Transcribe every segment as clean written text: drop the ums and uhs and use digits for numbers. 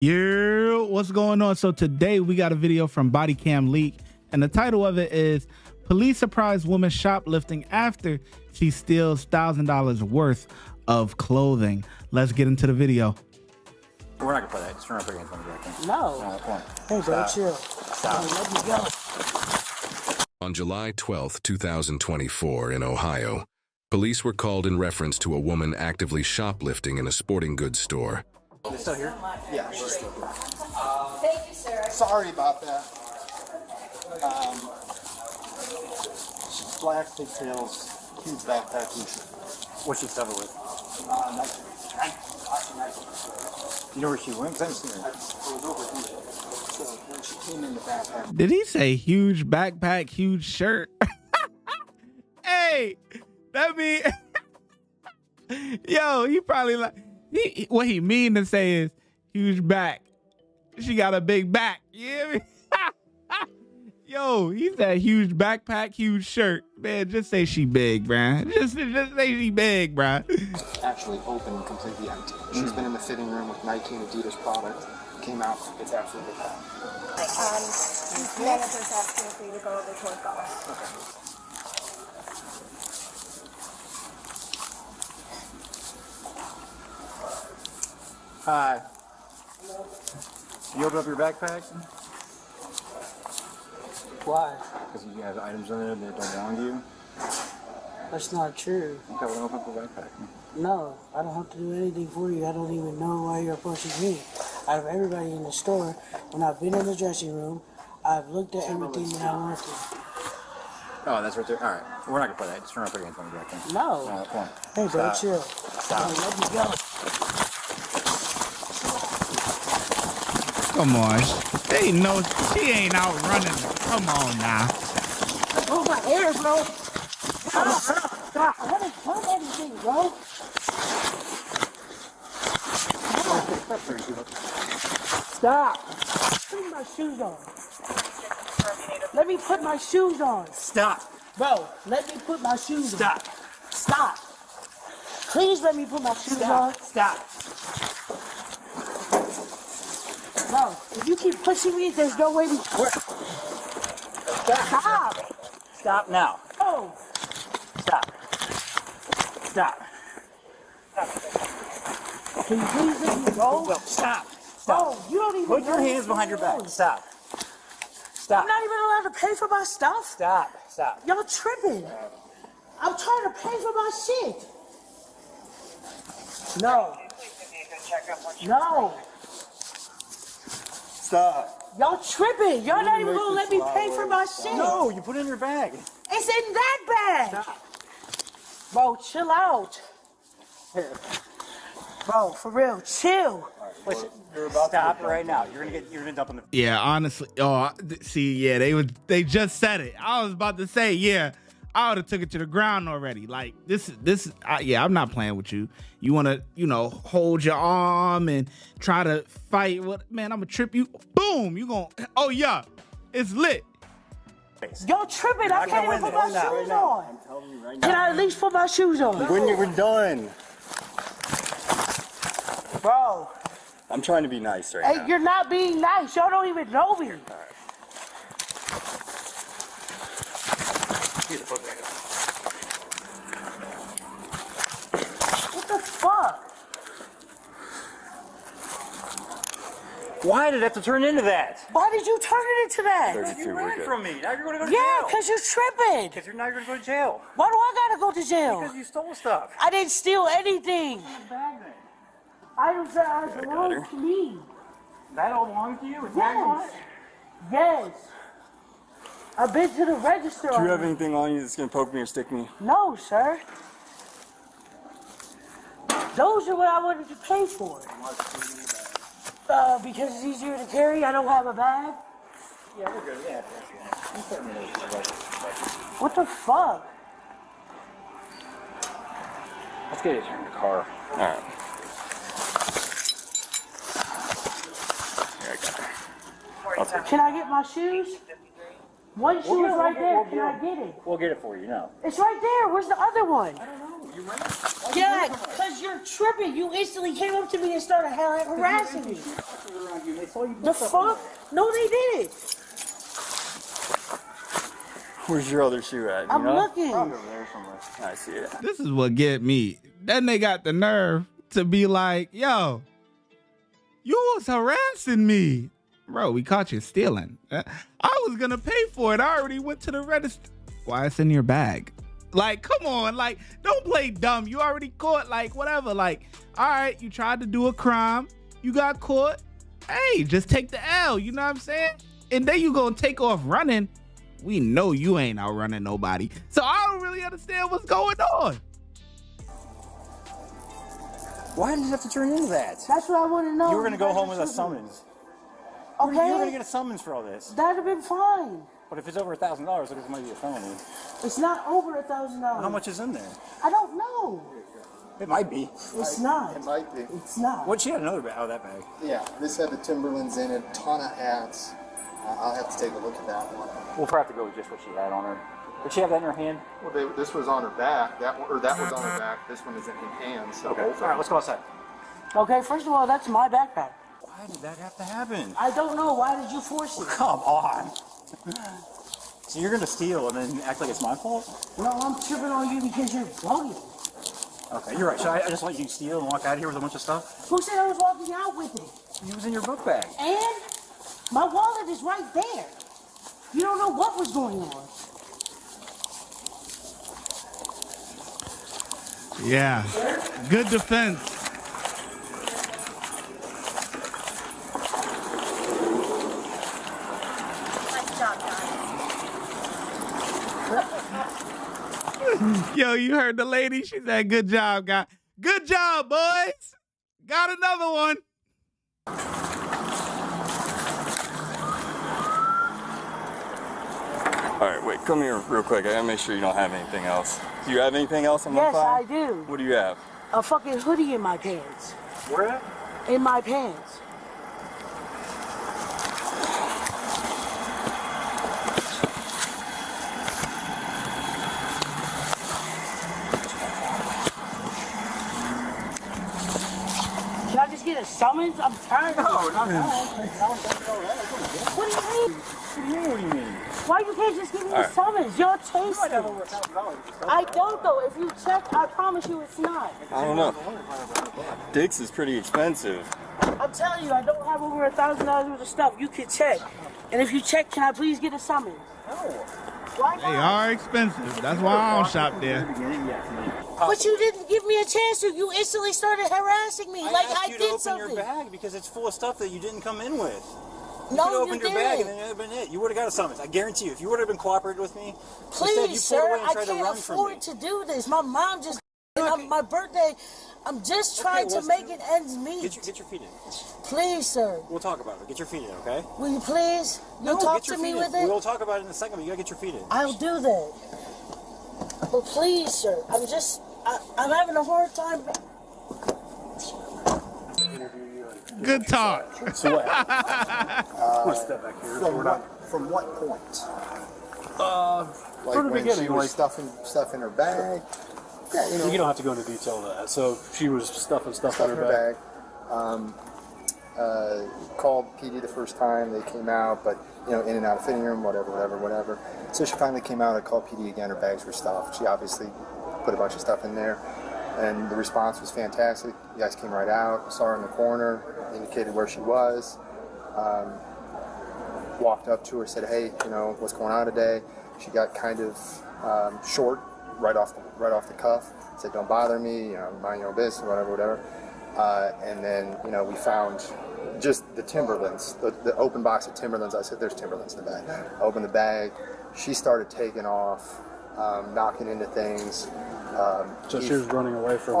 Yeah, what's going on? So today we got a video from Body Cam Leak, and the title of it is Police Surprise Woman Shoplifting After She Steals $1,000 worth of clothing. Let's get into the video. We're not gonna play that. Just run up against one direction. No. Come on. Hey, bro, chill. Stop. Hey, let me go. On July 12, 2024 in Ohio, police were called in reference to a woman actively shoplifting in a sporting goods store. Is it still here? Yeah, she's still here. Thank you, sir. Sorry about that. She's black, pigtails, huge backpack, huge shirt. What's she stuff it with? You know where she went? 'Cause I haven't seen her. So when she came in the backpack, Did he say huge backpack, huge shirt? Hey, that mean, yo, he probably like, what he mean to say is huge back. She got a big back. You hear me? Yo, he said huge backpack, huge shirt. Man, just say she big, bruh. Just say she big, bruh. actually open and completely empty. She's been in the fitting room with Nike and Adidas product. Came out, it's absolutely fine. Manager's asking for you to go over to her golf. Hi. You open up your backpack? Why? Because you have items in there that don't belong to you? That's not true. Okay, well, open up your backpack. No, I don't have to do anything for you. I don't even know why you're approaching me. Out of everybody in the store, when I've been in the dressing room, I've looked at everything that I want to. Oh, that's right there. All right. We're not going to play that. Just run up against one direction. No. Come on. Hey, bro, Stop. chill. Stop. Hey, let me go. Come on. She ain't out running. Come on now. Oh, my hair, bro. Stop. I haven't done anything, bro. Stop. Put my shoes on. Let me put my shoes on. Stop. Bro, let me put my shoes on. Stop. Stop. Please let me put my shoes on. Stop. Bro, if you keep pushing me, there's no way we... Stop. Stop now. Oh. Stop. Stop. Can you please let me go? No, stop. Bro, you don't even Put your know hands behind your back. what's Stop. Stop. I'm not even allowed to pay for my stuff. Stop. Stop. Y'all tripping. I'm trying to pay for my shit. No. No. Stop. Y'all tripping. Y'all not even gonna let me pay for my shit. No, you put it in your bag. It's in that bag. Stop. Bro, chill out. Here. Bro, for real, chill. Listen, stop right now. You're gonna dump in the. Yeah, honestly. Oh, see, yeah, they just said it. I was about to say, yeah, I would have took it to the ground already. Like this, yeah, I'm not playing with you. You want to, hold your arm and try to fight? What, man? I'm gonna trip you. Boom, you gonna? Oh yeah, it's lit. Y'all tripping. I can't even put my shoes on. I'm telling you right now. Can I at least put my shoes on? When we're done. Bro. I'm trying to be nice right Hey, now. you're not being nice. Y'all don't even know me. Get the foot back up. What the fuck? Why did it have to turn into that? Why did you turn it into that? You ran from me. Now you're going to go to Yeah, jail. because you're tripping. Because now you're going to go to jail. Why do I gotta go to jail? Because you stole stuff. I didn't steal anything. Bag then. Items that belong to me. That all belongs to you? Yes. Yes. I've been to the register. Do you have anything on you that's going to poke me or stick me? No, sir. Those are what I wanted to pay for. Because it's easier to carry. I don't have a bag. Yeah, we're good. Yeah. What the fuck? Let's get it in the car. All right. Here, I got it. Can I get my shoes? One shoe is right there. Can I get it? We'll get it for you, no. It's right there. Where's the other one? I don't know. You ran. Jack, because you're tripping. You instantly came up to me and started harassing me. The fuck? No, they didn't. Where's your other shoe at? I'm looking. Probably over there somewhere. I see it. This is what get me. Then they got the nerve to be like, yo, you was harassing me. Bro, we caught you stealing. I was going to pay for it. I already went to the register. Why it's in your bag? Like, come on. Like, don't play dumb. You already caught, like, whatever. Like, all right, you tried to do a crime. You got caught. Hey, just take the L. You know what I'm saying? And then you going to take off running. We know you ain't outrunning nobody. So I don't really understand what's going on. Why did you have to turn into that? That's what I want to know. You were going to go home with a summons. Okay. You were going to get a summons for all this. That'd have been fine. But if it's over $1,000, look, it might be a felony. It's not over $1,000. How much is in there? I don't know. It might be. It's not. It might be. It's not. What, she had another bag? Oh, that bag. Yeah, this had the Timberlands in it, ton of hats. I'll have to take a look at that one. We'll probably have to go with just what she had on her. Did she have that in her hand? Well, this was on her back. That was on her back. This one is in her hand. So Okay. All right, let's go outside. Okay, first of all, that's my backpack. Why did that have to happen? I don't know. Why did you force it? Come on. So you're going to steal and then act like it's my fault? No, I'm tripping on you because you're bugging. Okay, you're right. So I just let you steal and walk out of here with a bunch of stuff? Who said I was walking out with it? It was in your book bag. And my wallet is right there. You don't know what was going on. Yeah. Good defense. Nice job, guys. Yo, you heard the lady? She said, good job, guy. Good job, boys. Got another one. All right, wait, come here real quick. I gotta make sure you don't have anything else. Do you have anything else on my Yes, file? I do. What do you have? A fucking hoodie in my pants. Where at? In my pants. Can I just get a summons? I'm tired of it. No, not now. What do you mean? What do you mean? Why you can't just give me a summons? You're chasing. I don't though. If you check, I promise you it's not. I don't know. Dick's is pretty expensive. I'm telling you, I don't have over $1,000 worth of stuff. You can check. And if you check, can I please get a summons? No. Why They not? are expensive. That's why I don't shop there. But you didn't give me a chance to. You instantly started harassing me like I you to did open something. your bag because it's full of stuff that you didn't come in with. You No, could have you opened your bag and didn't. then that would have been it. You would have got a summons. I guarantee you. If you would have been cooperating with me, instead you Please, pulled away sir, and I tried to can't run from me. afford to do this. My mom just... my birthday, I'm just trying to make it ends meet. Get your feet in. Please, sir. We'll talk about it. Get your feet in, okay? Will you please? You'll No, talk get your to me feet in. with it? We'll talk about it in a second, but you gotta get your feet in. I'll do that. But please, sir, I'm having a hard time. Good talk. So what? From what point? Like from the when beginning, she was like- stuff in her bag. Yeah, You don't have to go into detail of that. So she was stuffing stuff in her bag. Called PD the first time they came out, but in and out of fitting room, whatever. So she finally came out. I called PD again. Her bags were stuffed. She obviously put a bunch of stuff in there, and the response was fantastic. You guys came right out, saw her in the corner, indicated where she was, walked up to her, said, "Hey, what's going on today?" She got kind of short right off the cuff. Said, "Don't bother me. Mind your own business, whatever." And then we found just the Timberlands, the open box of Timberlands. I said, "There's Timberlands in the bag." I opened the bag. She started taking off, knocking into things. So she was running away from.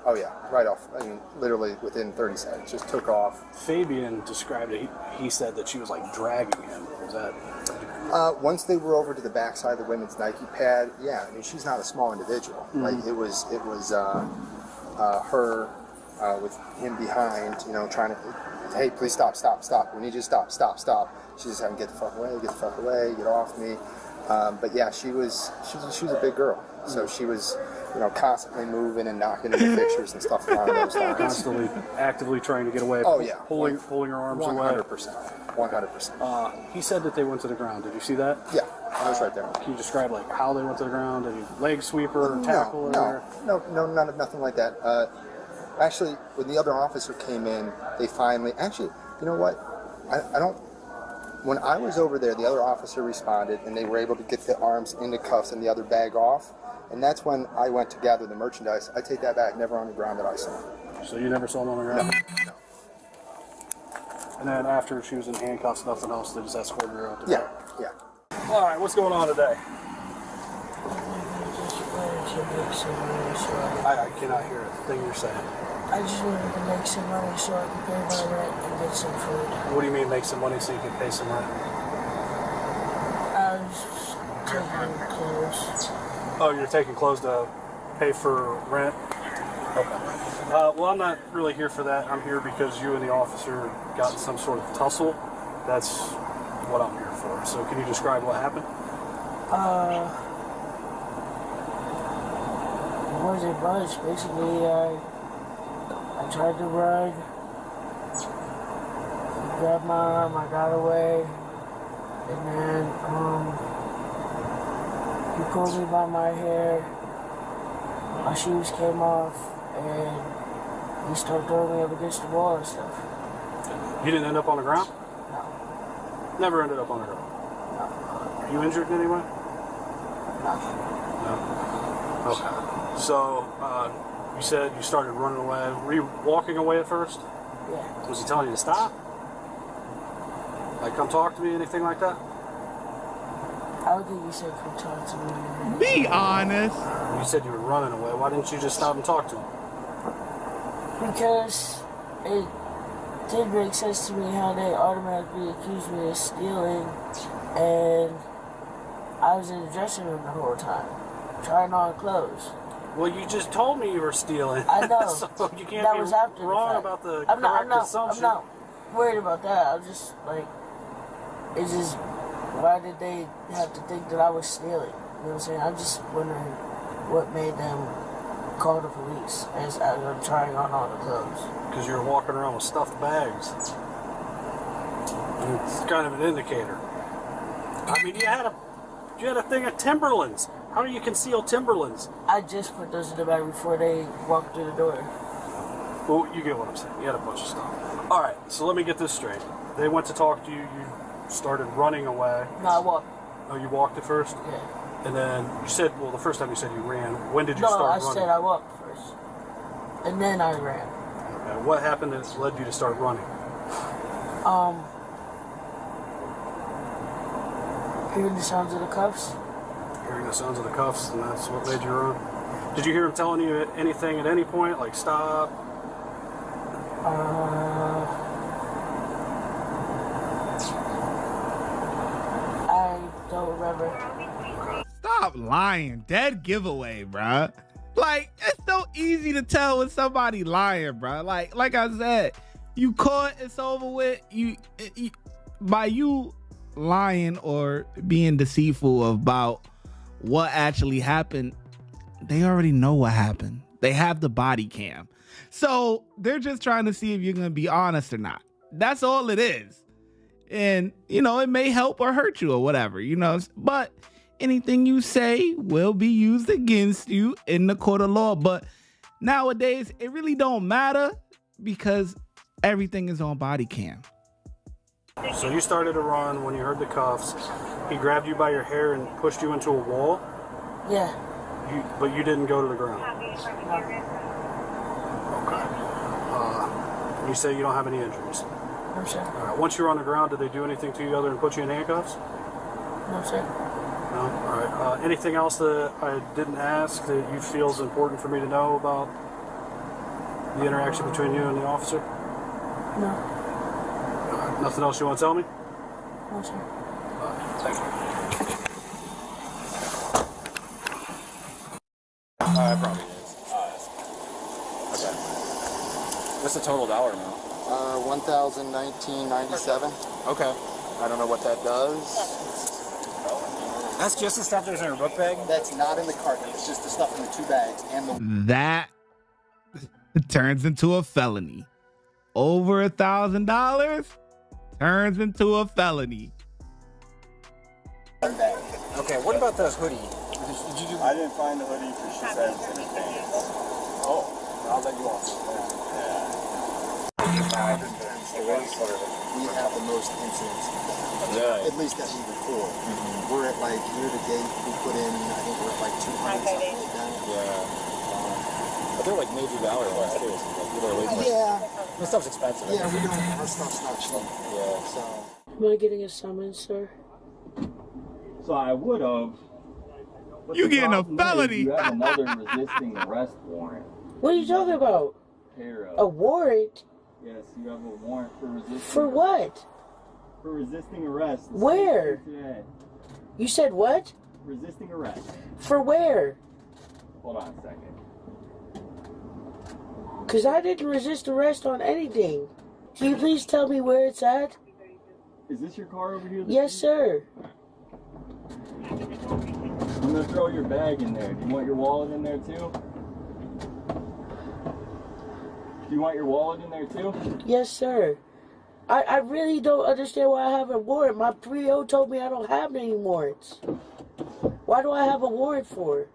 Oh yeah, right off. I mean, literally within 30 seconds, just took off. Fabian described it. He said that she was like dragging him. Was that? Once they were over to the backside of the women's Nike pad, yeah. I mean, she's not a small individual. Like it was her with him behind, trying to, "Hey, please stop. We need you to stop. She's just having, get the fuck away, get off me." But yeah, she was a big girl. So she was you know, constantly moving and knocking into fixtures and stuff along those lines. Constantly, actively trying to get away. Oh yeah, pulling her arms away. 100%. He said that they went to the ground. Did you see that? Yeah, I was right there. Can you describe like how they went to the ground? Any leg sweeper, tackle? No, nothing like that. Actually, when the other officer came in, they finally. Actually, you know what? I don't. When I was over there, the other officer responded, and they were able to get the arms into cuffs and the other bag off. And that's when I went to gather the merchandise. I take that back. Never on the ground that I saw. So you never saw them on the ground? No. And then after she was in handcuffs, nothing else, they just escorted her out the Yeah, back? yeah. All right, what's going on today? I cannot hear a thing you're saying. I just wanted to make some money so I could pay my rent and get some food. What do you mean make some money so you can pay some rent? I was taking clothes. Oh, you're taking clothes to pay for rent? Okay. Well, I'm not really here for that. I'm here because you and the officer got in some sort of tussle. That's what I'm here for. So can you describe what happened? It wasn't much. Basically, I tried to run. He grabbed my arm, I got away, and then he pulled me by my hair. My shoes came off, and he started throwing me up against the wall and stuff. You didn't end up on the ground? No. Never ended up on the ground? No. Are you injured in any way? No. No. Okay. So, you said you started running away. Were you walking away at first? Yeah. Was he telling you to stop? Like, come talk to me, anything like that? I don't think he said come talk to me. Be honest. You said you were running away. Why didn't you just stop and talk to him? Because it did make sense to me how they automatically accused me of stealing, and I was in the dressing room the whole time, trying on clothes. Well, you just told me you were stealing. I know. So you can't that be was after wrong the fact. about the I'm correct not, assumption. I'm not worried about that. I'm just like, it's just, why did they have to think that I was stealing? You know what I'm saying? I'm just wondering what made them call the police as I'm trying on all the clothes. Because you were walking around with stuffed bags. It's kind of an indicator. I mean, you had a thing of Timberlands. How do you conceal Timberlands? I just put those in the bag before they walked through the door. Well, you get what I'm saying. You had a bunch of stuff. All right, so let me get this straight. They went to talk to you. You started running away. No, I walked. Oh, you walked at first? Yeah. And then you said, well, the first time you said you ran. When did you start running? No, I said I walked first. And then I ran. Okay. What happened that led you to start running? Hearing the sounds of the cuffs. Hearing the sounds of the cuffs, and that's what made you run? Did you hear him telling you anything at any point, like stop? I don't remember. Stop lying. Dead giveaway, bruh. Like, it's so easy to tell when somebody lying, bruh. Like I said, you caught, it's over with. By you lying or being deceitful about what actually happened, they already know what happened. They have the body cam. So they're just trying to see if you're going to be honest or not. That's all it is. And, you know, it may help or hurt you or whatever, you know, but anything you say will be used against you in the court of law. But nowadays, it really don't matter because everything is on body cam. So you started to run when you heard the cuffs. He grabbed you by your hair and pushed you into a wall? Yeah. But you didn't go to the ground? Okay. You say you don't have any injuries? No, sir. All right. Once you're on the ground, did they do anything to you other than put you in handcuffs? No, sir. No? All right. Anything else that I didn't ask that you feel is important for me to know about the interaction between you and the officer? No. Nothing else you want to tell me? No, sir. Thank you. It probably is. Okay. What's the total dollar amount? $1,019.97. Okay. I don't know what that does. That's just the stuff that's in her book bag? That's not in the cart. It's just the stuff in the 2 bags and the. That turns into a felony. Over $1,000 turns into a felony. Okay, what about the hoodie? Did you do? I didn't find the hoodie because she said it's in the pants. Oh, I'll let you off. We have the most incidents, at least that we record. We're at like year to date, we put in, I think we're at like 200 something like that. But they're like major dollar ones too. This stuff's expensive. Yeah, we don't, our stuff's not cheap. Yeah. So. Am I getting a summons, sir? So I would have. You getting a felony? You have another resisting arrest warrant. What are you talking about? A warrant? Yes, you have a warrant for resisting. For what? For resisting arrest. Where? You said what? Resisting arrest. For where? Hold on a second. Because I didn't resist arrest on anything. Can you please tell me where it's at? Is this your car over here? Yes, sir. I'm going to throw your bag in there. Do you want your wallet in there too? Do you want your wallet in there too? Yes, sir. I really don't understand why I have a warrant. My PO told me I don't have any warrants. Why do I have a warrant for?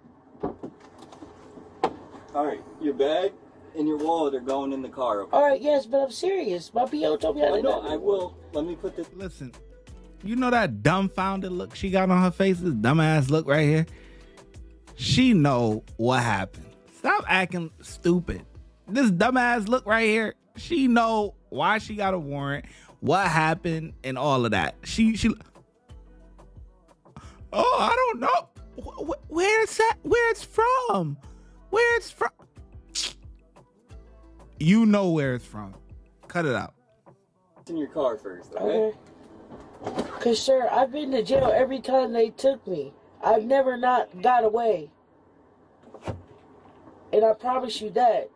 All right, your bag and your wallet are going in the car. Okay? All right, yes, but I'm serious. My PO told me I didn't. I will. Let me put this. Listen, you know that dumbfounded look she got on her face? This dumbass look right here? She know what happened. Stop acting stupid. This dumbass look right here, she know why she got a warrant, what happened, and all of that. She oh, I don't know. Where's that? Where it's from? Where it's from? You know where it's from. Cut it out. It's in your car first, okay? Because, sir, I've been to jail every time they took me. I've never not got away. And I promise you that.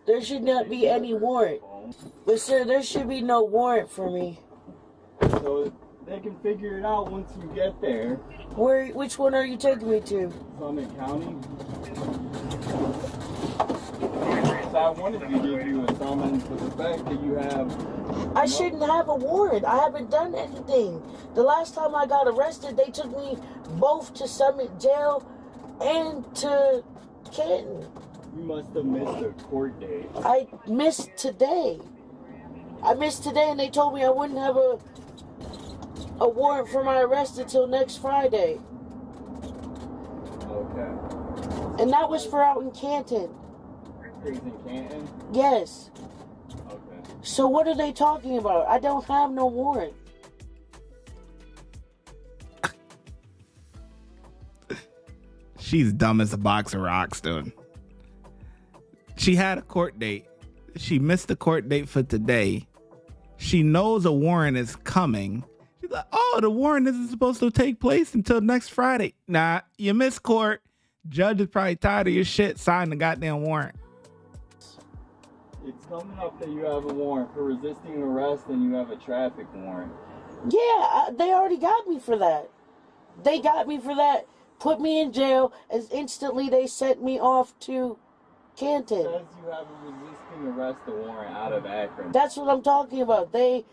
There should not be any warrant. But, sir, there should be no warrant for me. So they can figure it out once you get there. Which one are you taking me to? Summit County. So I wanted to give you a summons for the fact that you have... I shouldn't have a warrant. I haven't done anything. The last time I got arrested, they took me both to Summit Jail and to Canton. You must have missed a court date. I missed today. And they told me I wouldn't have a warrant for my arrest until next Friday. Okay. And that was for out in Canton. It was in Canton? Yes. Okay. So what are they talking about? I don't have no warrant. She's dumb as a box of rocks, dude. She had a court date. She missed the court date for today. She knows a warrant is coming. She's like, oh, the warrant isn't supposed to take place until next Friday. Nah, you missed court. Judge is probably tired of your shit. Sign the goddamn warrant. It's coming up that you have a warrant for resisting arrest and you have a traffic warrant. Yeah, they already got me for that. They got me for that. Put me in jail, and instantly they sent me off to Canton. It says you have a resisting arrest warrant out of Akron. That's what I'm talking about. They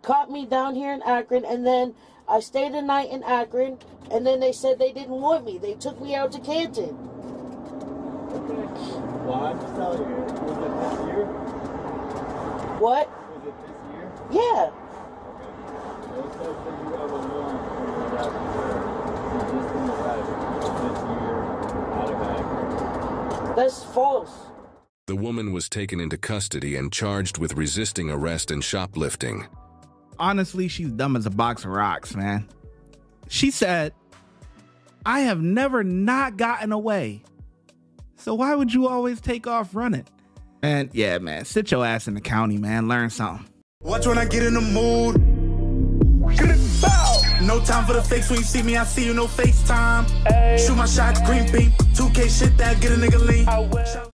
caught me down here in Akron, and then I stayed a night in Akron, and then they said they didn't want me. They took me out to Canton. Okay. Well, I'm just telling you, was it this year? What? Was it this year? Yeah. Okay. Well, it says that you have a warrant for your arrest for resisting arrest this year out of Akron. That's false. The woman was taken into custody and charged with resisting arrest and shoplifting. Honestly, she's dumb as a box of rocks, man. She said, I have never not gotten away. So why would you always take off running? And yeah, man, sit your ass in the county, man. Learn something. Watch when I get in the mood. No time for the fakes. When you see me, I see you, no FaceTime. Shoot my shot, green beam. 2K shit that get a nigga lean.